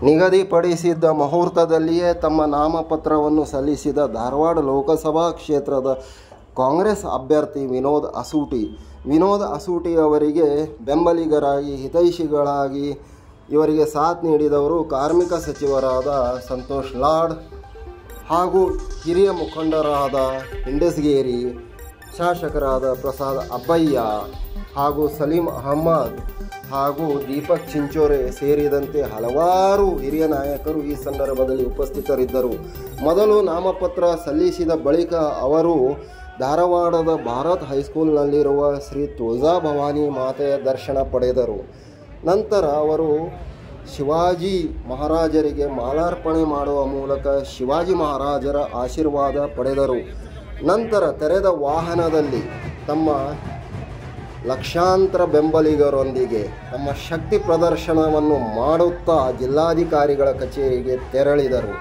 ನಿಗದಿಪಡಿಸಿದ್ದ ಮುಹೂರ್ತದಲ್ಲಿಯೇ ತಮ್ಮ ನಾಮಪತ್ರವನ್ನು ಸಲ್ಲಿಸಿದ ಧಾರವಾಡ ಲೋಕಸಭಾ ಕ್ಷೇತ್ರದ ಕಾಂಗ್ರೆಸ್ ಅಭ್ಯರ್ಥಿ ವಿನೋದ್ ಅಸೂಟಿ ಅವರಿಗೆ ಬೆಂಬಲಿಗರಾಗಿ ಹಿತೈಷಿಗಳಾಗಿ ಇವರಿಗೆ ಸಾಥ್ ನೀಡಿದವರು ಕಾರ್ಮಿಕ ಸಚಿವರಾದ ಸಂತೋಷ್ ಲಾಡ್ ಹಾಗೂ ಹಿರಿಯ ಮುಖಂಡರಾದ ಹಿಂಡಸ್ಗೇರಿ, ಶಾಸಕರಾದ ಪ್ರಸಾದ್ ಅಬ್ಬಯ್ಯ ಹಾಗೂ ಸಲೀಂ ಅಹಮದ್ ಹಾಗೂ ದೀಪಕ್ ಚಿಂಚೋರೆ ಸೇರಿದಂತೆ ಹಲವಾರು ಹಿರಿಯ ನಾಯಕರು ಈ ಸಂದರ್ಭದಲ್ಲಿ ಉಪಸ್ಥಿತರಿದ್ದರು. ಮೊದಲು ನಾಮಪತ್ರ ಸಲ್ಲಿಸಿದ ಬಳಿಕ ಅವರು ಧಾರವಾಡದ ಭಾರತ್ ಹೈಸ್ಕೂಲ್ನಲ್ಲಿರುವ ಶ್ರೀ ತುಳಜಾ ಭವಾನಿ ಮಾತೆಯ ದರ್ಶನ ಪಡೆದರು. ನಂತರ ಅವರು ಶಿವಾಜಿ ಮಹಾರಾಜರಿಗೆ ಮಾಲಾರ್ಪಣೆ ಮಾಡುವ ಮೂಲಕ ಶಿವಾಜಿ ಮಹಾರಾಜರ ಆಶೀರ್ವಾದ ಪಡೆದರು. ನಂತರ ತೆರೆದ ವಾಹನದಲ್ಲಿ ತಮ್ಮ ಲಕ್ಷಾಂತರ ಬೆಂಬಲಿಗರೊಂದಿಗೆ ತಮ್ಮ ಶಕ್ತಿ ಪ್ರದರ್ಶನವನ್ನು ಮಾಡುತ್ತಾ ಜಿಲ್ಲಾಧಿಕಾರಿಗಳ ಕಚೇರಿಗೆ ತೆರಳಿದರು.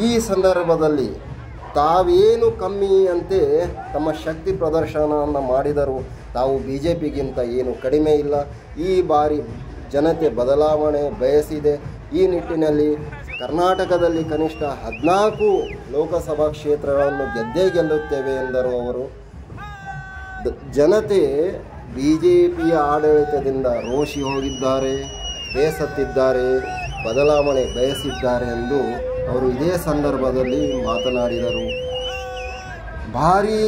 ಈ ಸಂದರ್ಭದಲ್ಲಿ ತಾವೇನು ಕಮ್ಮಿಯಂತೆ ತಮ್ಮ ಶಕ್ತಿ ಪ್ರದರ್ಶನವನ್ನು ಮಾಡಿದರು. ತಾವು BJPಗಿಂತ ಏನು ಕಡಿಮೆ ಇಲ್ಲ, ಈ ಬಾರಿ ಜನತೆ ಬದಲಾವಣೆ ಬಯಸಿದೆ, ಈ ನಿಟ್ಟಿನಲ್ಲಿ ಕರ್ನಾಟಕದಲ್ಲಿ ಕನಿಷ್ಠ 14 ಲೋಕಸಭಾ ಕ್ಷೇತ್ರಗಳನ್ನು ಗೆಲ್ಲುತ್ತೇವೆ ಎಂದರು ಅವರು. ಜನತೆ BJPಯ ಆಡಳಿತದಿಂದ ರೋಷಿ ಹೋಗಿದ್ದಾರೆ, ಬೇಸತ್ತಿದ್ದಾರೆ, ಬದಲಾವಣೆ ಬಯಸಿದ್ದಾರೆ ಎಂದು ಅವರು ಇದೇ ಸಂದರ್ಭದಲ್ಲಿ ಮಾತನಾಡಿದರು. ಭಾರೀ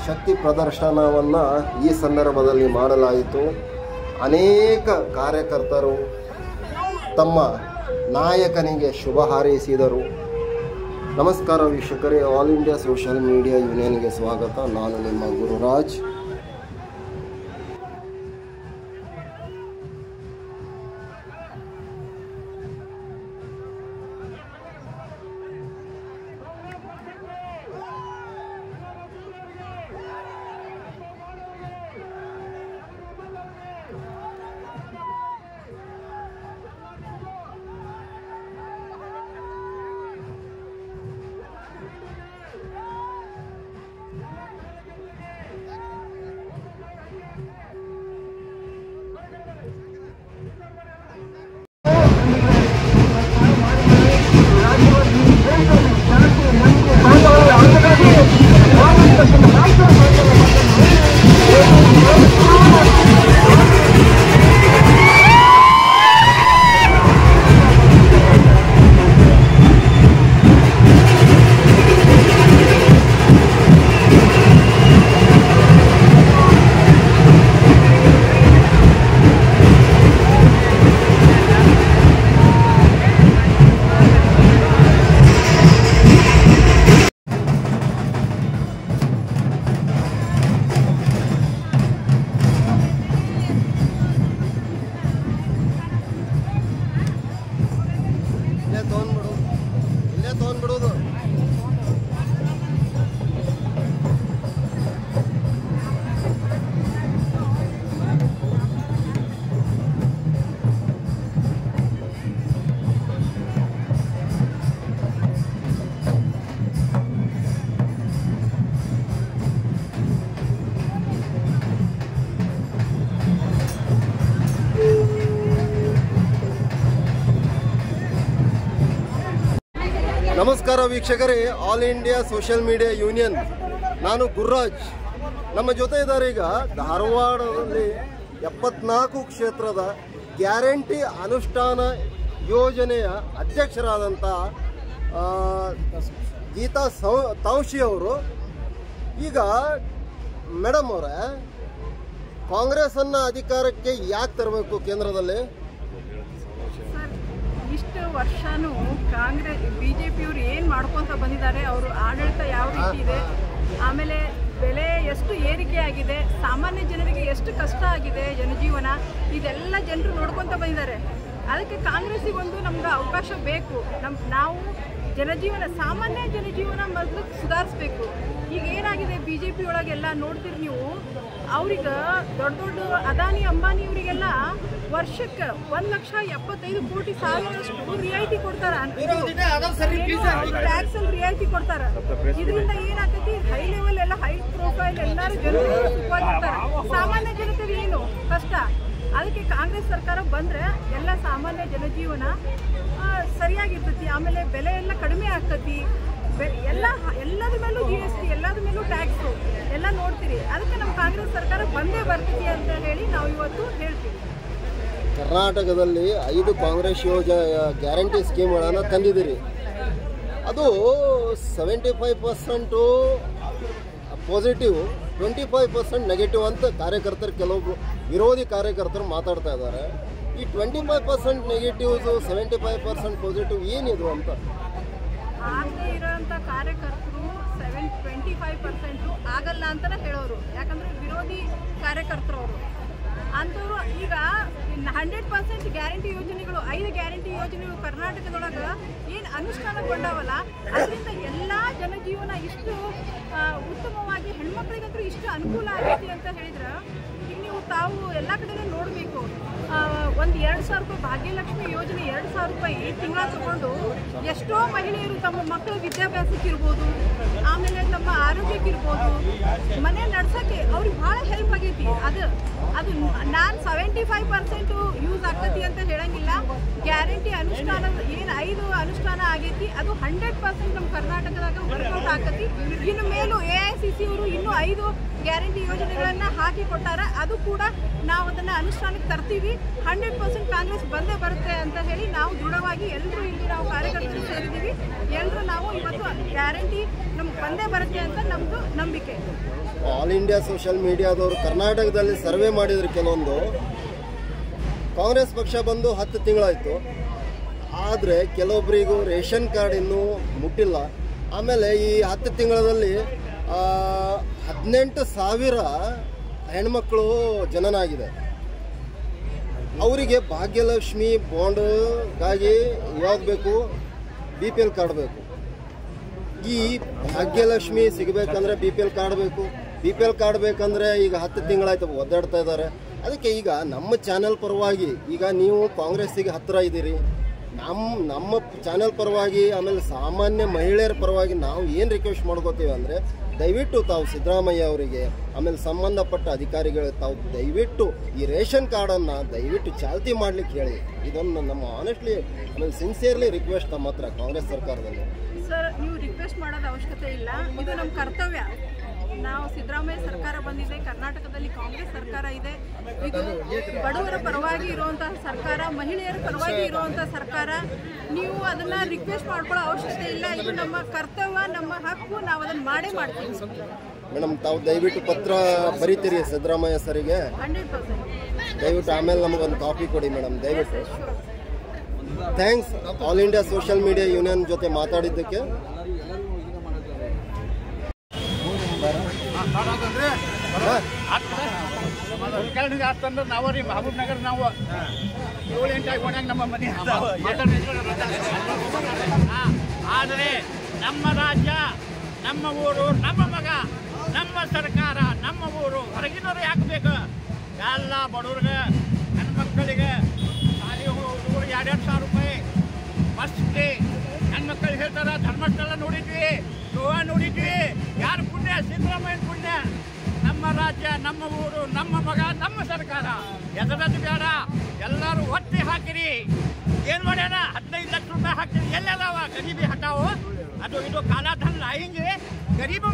ಶಕ್ತಿ ಪ್ರದರ್ಶನವನ್ನು ಈ ಸಂದರ್ಭದಲ್ಲಿ ಮಾಡಲಾಯಿತು. ಅನೇಕ ಕಾರ್ಯಕರ್ತರು ತಮ್ಮ ನಾಯಕನಿಗೆ ಶುಭ ಹಾರೈಸಿದರು. ನಮಸ್ಕಾರ ವೀಕ್ಷಕರೇ, ಆಲ್ ಇಂಡಿಯಾ ಸೋಷಿಯಲ್ ಮೀಡಿಯಾ ಯೂನಿಯನ್ಗೆ ಸ್ವಾಗತ. ನಾನು ನಿಮ್ಮ ಗುರುರಾಜ್. ನಮಸ್ಕಾರ ವೀಕ್ಷಕರೇ, all India social media union, ನಾನು ಗುರುರಾಜ್. ನಮ್ಮ ಜೊತೆ ಇದ್ದಾರೆ ಈಗ ಧಾರವಾಡದಲ್ಲಿ 74 ಕ್ಷೇತ್ರದ ಗ್ಯಾರಂಟಿ ಅನುಷ್ಠಾನ ಯೋಜನೆಯ ಅಧ್ಯಕ್ಷರಾದಂಥ ಗೀತಾ ತೌಶಿ ಅವರು. ಈಗ ಮೇಡಮ್ ಅವರೇ, ಕಾಂಗ್ರೆಸ್ಸನ್ನು ಅಧಿಕಾರಕ್ಕೆ ಯಾಕೆ ತರಬೇಕು ಕೇಂದ್ರದಲ್ಲಿ? ಇಷ್ಟು ವರ್ಷನೂ ಕಾಂಗ್ರೆಸ್ BJPಯವರು ಏನು ಮಾಡ್ಕೊತ ಬಂದಿದ್ದಾರೆ, ಅವರು ಆಡಳಿತ ಯಾವ ರೀತಿ ಇದೆ, ಆಮೇಲೆ ಬೆಲೆ ಎಷ್ಟು ಏರಿಕೆ ಆಗಿದೆ, ಸಾಮಾನ್ಯ ಜನರಿಗೆ ಎಷ್ಟು ಕಷ್ಟ ಆಗಿದೆ ಜನಜೀವನ, ಇದೆಲ್ಲ ಜನರು ನೋಡ್ಕೊತ ಬಂದಿದ್ದಾರೆ. ಅದಕ್ಕೆ ಕಾಂಗ್ರೆಸ್ಸಿಗೊಂದು ನಮ್ಗೆ ಅವಕಾಶ ಬೇಕು. ನಾವು ಸಾಮಾನ್ಯ ಜನಜೀವನ ಮೊದಲು ಸುಧಾರಿಸ್ಬೇಕು. ಈಗ ಏನಾಗಿದೆ BJP ಒಳಗೆಲ್ಲ ನೋಡ್ತೀರಿ ನೀವು, ಅವ್ರಿಗೆ ದೊಡ್ಡ ದೊಡ್ಡ ಅದಾನಿ ಅಂಬಾನಿಯವರಿಗೆಲ್ಲ ವರ್ಷಕ್ಕೆ 1,75,00,00,000 ಸಾಲದಷ್ಟು ರಿಯಾಯಿತಿ ಕೊಡ್ತಾರೆ, ಟ್ಯಾಕ್ಸ್ ಅಲ್ಲಿ ರಿಯಾಯಿತಿ ಕೊಡ್ತಾರೆ. ಇದರಿಂದ ಏನಾಗ್ತೈತಿ, ಹೈ ಲೆವೆಲ್ ಎಲ್ಲ ಹೈ ಪ್ರೊಫೈಲ್ ಎಲ್ಲರೂ ಜನರು ಸುಖವಾಗಿರ್ತಾರೆ. ಸಾಮಾನ್ಯ ಜನತೆಗೆ ಏನು ಕಷ್ಟ, ಅದಕ್ಕೆ ಕಾಂಗ್ರೆಸ್ ಸರ್ಕಾರ ಬಂದರೆ ಎಲ್ಲ ಸಾಮಾನ್ಯ ಜನಜೀವನ ಸರಿಯಾಗಿರ್ತೈತಿ. ಆಮೇಲೆ ಬೆಲೆ ಎಲ್ಲ ಕಡಿಮೆ ಆಗ್ತೈತಿ. ಎಲ್ಲದ ಮೇಲೂ GST, ಎಲ್ಲದ ಮೇಲೂ ಟ್ಯಾಕ್ಸು ಎಲ್ಲ ನೋಡ್ತೀರಿ. ಅದಕ್ಕೆ ನಮ್ಮ ಕಾಂಗ್ರೆಸ್ ಸರ್ಕಾರ ಬಂದೇ ಬರ್ತೈತಿ ಅಂತ ಹೇಳಿ ನಾವು ಇವತ್ತು ಹೇಳ್ತೀವಿ. ಕರ್ನಾಟಕದಲ್ಲಿ 5 ಕಾಂಗ್ರೆಸ್ ಗ್ಯಾರಂಟಿ ಸ್ಕೀಮ್ಗಳನ್ನು ತಂದಿದ್ದೀರಿ. ಅದು 75% ಪಾಸಿಟಿವ್, 25% ನೆಗೆಟಿವ್ ಅಂತ ಕಾರ್ಯಕರ್ತರು, ಕೆಲವು ವಿರೋಧಿ ಕಾರ್ಯಕರ್ತರು ಮಾತಾಡ್ತಾ ಇದ್ದಾರೆ. ಈ 25% ನೆಗೆಟಿವ್ಸು, 75% ಪಾಸಿಟಿವ್ ಏನಿದು ಅಂತ ಆಗದೆ ಇರೋಂಥ ಕಾರ್ಯಕರ್ತರು 25% ಆಗಲ್ಲ ಅಂತಲೇ ಹೇಳೋರು. ಯಾಕಂದರೆ ವಿರೋಧಿ ಕಾರ್ಯಕರ್ತರು ಅವರು ಅಂಥವ್ರು. ಈಗ 100% ಗ್ಯಾರಂಟಿ ಯೋಜನೆಗಳು, 5 ಗ್ಯಾರಂಟಿ ಯೋಜನೆಗಳು ಕರ್ನಾಟಕದೊಳಗೆ ಏನು ಅನುಷ್ಠಾನಗೊಂಡವಲ್ಲ, ಅದರಿಂದ ಎಲ್ಲ ಜನಜೀವನ ಇಷ್ಟು ಉತ್ತಮವಾಗಿ, ಹೆಣ್ಮಕ್ಳಿಗಂತೂ ಇಷ್ಟು ಅನುಕೂಲ ಆಗೈತಿ ಅಂತ ಹೇಳಿದ್ರೆ, ಈಗ ನೀವು ತಾವು ಎಲ್ಲ ಕಡೆನೂ ನೋಡಬೇಕು. ಒಂದು 2,000 ರೂಪಾಯಿ ಭಾಗ್ಯಲಕ್ಷ್ಮಿ ಯೋಜನೆ, 2,000 ರೂಪಾಯಿ ತಿಂಗಳ ತಗೊಂಡು ಎಷ್ಟೋ ಮಹಿಳೆಯರು ತಮ್ಮ ಮಕ್ಕಳ ವಿದ್ಯಾಭ್ಯಾಸಕ್ಕಿರ್ಬೋದು, ಆಮೇಲೆ ತಮ್ಮ ಆರೋಗ್ಯಕ್ಕಿರ್ಬೋದು, ಮನೆ ನಡ್ಸೋಕ್ಕೆ ಅವ್ರಿಗೆ ಭಾಳ ಹೆಲ್ಪ್ ಆಗೈತಿ. ಅದು ನಾನು 75% ಯೂಸ್ ಆಗ್ತೈತಿ ಅಂತ ಹೇಳಂಗಿಲ್ಲ. ಗ್ಯಾರಂಟಿ ಅನುಷ್ಠಾನ ಏನು 5 ಅನುಷ್ಠಾನ ಆಗೈತಿ, ಅದು 100% ನಮ್ಮ ಕರ್ನಾಟಕದಾಗ ವರ್ಕೌಟ್ ಆಗ್ತೈತಿ. ಇನ್ನು ಮೇಲೂ AICC ಅವರು ಇನ್ನೂ 5 ಗ್ಯಾರಂಟಿ ಯೋಜನೆಗಳನ್ನು ಹಾಕಿ ಕೊಟ್ಟಾರ. ಅದು ಕೂಡ ನಾವು ಅದನ್ನು ಅನುಷ್ಠಾನಕ್ಕೆ ತರ್ತೀವಿ. 100% ಕಾಂಗ್ರೆಸ್ ಬಂದೇ ಬರುತ್ತೆ ಅಂತ ಹೇಳಿ ನಾವು ದೃಢವಾಗಿ ಎಲ್ಲರೂ ಇಲ್ಲಿ ನಾವು ಕಾರ್ಯಕರ್ತರು ಸೇರಿದ್ದೀವಿ. ಎಲ್ಲರೂ ನಾವು ಇವತ್ತು ಗ್ಯಾರಂಟಿ ನಮ್ಗೆ ಬಂದೇ ಬರುತ್ತೆ ಅಂತ ನಮ್ಮದು ನಂಬಿಕೆ. ಆಲ್ ಇಂಡಿಯಾ ಸೋಷಿಯಲ್ ಮೀಡಿಯಾದವರು ಕರ್ನಾಟಕದಲ್ಲಿ ಸರ್ವೆ ಮಾಡಿದ್ರು. ಕೆಲವೊಂದು ಕಾಂಗ್ರೆಸ್ ಪಕ್ಷ ಬಂದು 10 ತಿಂಗಳಾಯಿತು, ಆದರೆ ಕೆಲವೊಬ್ಬರಿಗೂ ರೇಷನ್ ಕಾರ್ಡ್ ಇನ್ನೂ ಮುಟ್ಟಿಲ್ಲ. ಆಮೇಲೆ ಈ 10 ತಿಂಗಳಲ್ಲಿ 18,000 ಹೆಣ್ಮಕ್ಳು ಜನನ ಆಗಿದೆ. ಅವರಿಗೆ ಭಾಗ್ಯಲಕ್ಷ್ಮಿ ಬಾಂಡ್ಗಾಗಿ ಯಾವ್ದು ಬೇಕು? BPL ಕಾರ್ಡ್ ಬೇಕು. ಈ ಭಾಗ್ಯಲಕ್ಷ್ಮಿ ಸಿಗಬೇಕಂದ್ರೆ BPL ಕಾರ್ಡ್ ಬೇಕು. BPL ಕಾರ್ಡ್ ಬೇಕಂದ್ರೆ ಈಗ 10 ತಿಂಗಳಾಯ್ತು ಒದ್ದಾಡ್ತಾ ಇದ್ದಾರೆ. ಅದಕ್ಕೆ ಈಗ ನಮ್ಮ ಚಾನೆಲ್ ಪರವಾಗಿ, ಈಗ ನೀವು ಕಾಂಗ್ರೆಸ್ಸಿಗೆ ಹತ್ತಿರ ಇದ್ದೀರಿ, ನಮ್ಮ ಚಾನೆಲ್ ಪರವಾಗಿ, ಆಮೇಲೆ ಸಾಮಾನ್ಯ ಮಹಿಳೆಯರ ಪರವಾಗಿ ನಾವು ಏನು ರಿಕ್ವೆಸ್ಟ್ ಮಾಡ್ಕೋತೀವಿ ಅಂದರೆ, ದಯವಿಟ್ಟು ತಾವು ಸಿದ್ದರಾಮಯ್ಯ ಅವರಿಗೆ, ಆಮೇಲೆ ಸಂಬಂಧಪಟ್ಟ ಅಧಿಕಾರಿಗಳಿಗೆ ತಾವು ದಯವಿಟ್ಟು ಈ ರೇಷನ್ ಕಾರ್ಡನ್ನು ದಯವಿಟ್ಟು ಚಾಲ್ತಿ ಮಾಡಲಿಕ್ಕೆ ಹೇಳಿ. ಇದೊಂದು ನಮ್ಮ ಆನೆಸ್ಟ್ಲಿ ಆಮೇಲೆ ಸಿನ್ಸಿಯರ್ಲಿ ರಿಕ್ವೆಸ್ಟ್ ನಮ್ಮ ಹತ್ರ ಕಾಂಗ್ರೆಸ್ ಸರ್ಕಾರದಲ್ಲಿ. ಸರ್, ನೀವು ರಿಕ್ವೆಸ್ಟ್ ಮಾಡೋದು ಅವಶ್ಯಕತೆ ಇಲ್ಲ. ಇದು ನಮ್ಮ ಕರ್ತವ್ಯ. ನಾವು ಸಿದ್ದರಾಮಯ್ಯ ಸರ್ಕಾರ ಬಂದಿದೆ, ಕರ್ನಾಟಕದಲ್ಲಿ ಕಾಂಗ್ರೆಸ್ ಸರ್ಕಾರ ಇದೆ. ಇದು ಬಡವರ ಪರವಾಗಿ ಇರುವಂತಹ ಸರ್ಕಾರ, ಮಹಿಳೆಯರ ಪರವಾಗಿ ಇರುವಂತಹ ಸರ್ಕಾರ. ನೀವು ಅದನ್ನ ರಿಕ್ವೆಸ್ಟ್ ಮಾಡ್ಕೊಳ್ಳೋ ಅವಶ್ಯಕತೆ ಇಲ್ಲ. ಇದು ನಮ್ಮ ಕರ್ತವ್ಯ, ನಮ್ಮ ಹಕ್ಕು. ನಾವು ಅದನ್ನ ಮಾಡೇ ಮಾಡ್ತೀವಿ. ಮೇಡಮ್, ತಾವು ದಯವಿಟ್ಟು ಪತ್ರ ಬರೀತೀರಿ ಸಿದ್ದರಾಮಯ್ಯ ಸರಿಗೆ? 100%. ದಯವಿಟ್ಟು ಆಮೇಲೆ ನಮಗೊಂದು ಕಾಪಿ ಕೊಡಿ ಮೇಡಮ್, ದಯವಿಟ್ಟು. Thanks all India social media union ಜೊತೆ ಮಾತಾಡಿದ್ದಕ್ಕೆ. ನಾವು ರೀ ಮಹಬೂಬ್ ನಗರ್, ನಾವು 7-8 ಆಗಿ ನಮ್ಮ ಮನೆ. ಆದರೆ ನಮ್ಮ ರಾಜ್ಯ, ನಮ್ಮ ಊರು, ನಮ್ಮ ಮಗ, ನಮ್ಮ ಸರ್ಕಾರ, ನಮ್ಮ ಊರು. ಹೊರಗಿನವರು ಯಾಕೆ ಬೇಕು? ಎಲ್ಲ ಬಡವ್ರಿಗೆ, ಹೆಣ್ಮಕ್ಕಳಿಗೆ, ಶಾಲೆಗೆ ಹುಡುಗರು 2,000 ರೂಪಾಯಿ ಬಸ್ಗೆ ಹೆಣ್ಮಕ್ಕಳಿಗೆ ಹೇಳ್ತಾರೆ. ಧರ್ಮಸ್ಥಳ ನೋಡಿದ್ವಿ, ಗೋವಾ ನೋಡಿದ್ವಿ. ಯಾರು ಪುಣ್ಯ? ಸಿದ್ದರಾಮಯ್ಯನ ಪುಣ್ಯ. ನಮ್ಮ ರಾಜ್ಯ, ನಮ್ಮ ಊರು, ನಮ್ಮ ಮಗ, ನಮ್ಮ ಸರ್ಕಾರ. ಎದರದ್ದು ಬೇಡ, ಎಲ್ಲರೂ ಒತ್ತಿ ಹಾಕಿರಿ. ಏನು ಮಾಡ್ಯಾನ? 15 ಲಕ್ಷ ರೂಪಾಯಿ ಹಾಕಿರಿ. ಎಲ್ಲೆಲ್ಲವ ಗರೀಬಿ ಹಟಾವು? ಅದು ಇದು ಕಾಲಾಧನ್ ಹಿಂಗೆ ಗರೀಬಿ